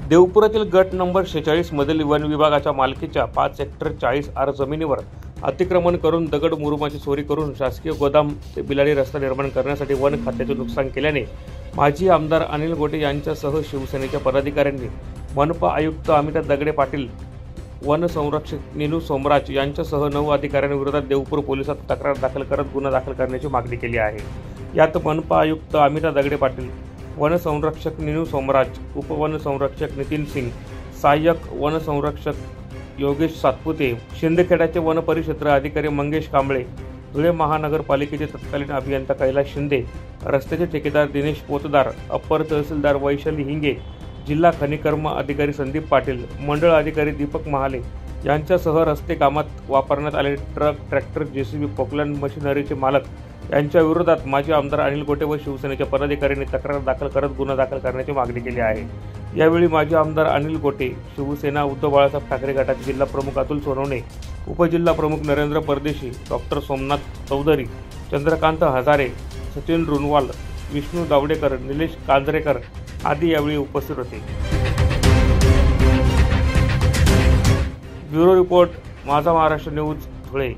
देवपुरातील गट नंबर 46 मधील वन विभागाच्या मालकीच्या 5 हेक्टर 40 आर जमिनीवर अतिक्रमण करून दगड मुरुमाची चोरी करून शासकीय गोदाम ते बिलाडी रस्ता निर्माण करण्यासाठी वन खात्याचे नुकसान केल्याने माजी आमदार अनिल गोटे यांच्यासह शिवसेनेच्या पदाधिकाऱ्यांनी मनपा आयुक्त अमिता दगडे पाटील, वन संरक्षक नीनू सोमराज यांच्यासह 9 अधिकाऱ्यांविरोधात देवपूर पोलिसात तक्रार दाखल करत गुन्हा दाखल करण्याची मागणी केली आहे। यात मनपा आयुक्त अमिता दगडे पाटील, वन संरक्षक नीनू सोमराज, उपवन संरक्षक नितीन सिंग, सहाय्यक वन संरक्षक योगेश सातपुते, शिंदखेड्याचे वन परिक्षेत्र अधिकारी मंगेश कांबळे, धुळे महानगरपालिकेचे तत्कालीन अभियंता कैलास शिंदे, रस्त्याचे ठेकेदार दिनेश पोतदार, अप्पर तहसीलदार वैशाली हिंगे, जिल्हा खनिकर्म अधिकारी संदीप पाटील, मंडळ अधिकारी दीपक महाले यांच्यासह रस्ते कामात वापरण्यात आलेले ट्रक, ट्रॅक्टर, जेसीबी, पोकलँड मशिनरीचे मालक यांच्या विरोधात माजी आमदार अनिल गोटे व शिवसेनेच्या पदाधिकाऱ्यांनी तक्रार दाखल करत गुन्हा दाखल करण्याची मागणी केली आहे। यावेळी माजी आमदार अनिल गोटे, शिवसेना उद्धव बाळासाहेब ठाकरे गटाचे जिल्हा प्रमुख अतुल सोनवणे, उपजिल्हा प्रमुख नरेंद्र परदेशी, डॉक्टर सोमनाथ चौधरी, चंद्रकांत हजारे, सचिन रुनवाल, विष्णू दावडेकर, निलेश कांजरेकर आदी यावेळी उपस्थित होते। ब्युरो रिपोर्ट, माझा महाराष्ट्र न्यूज, धुळे।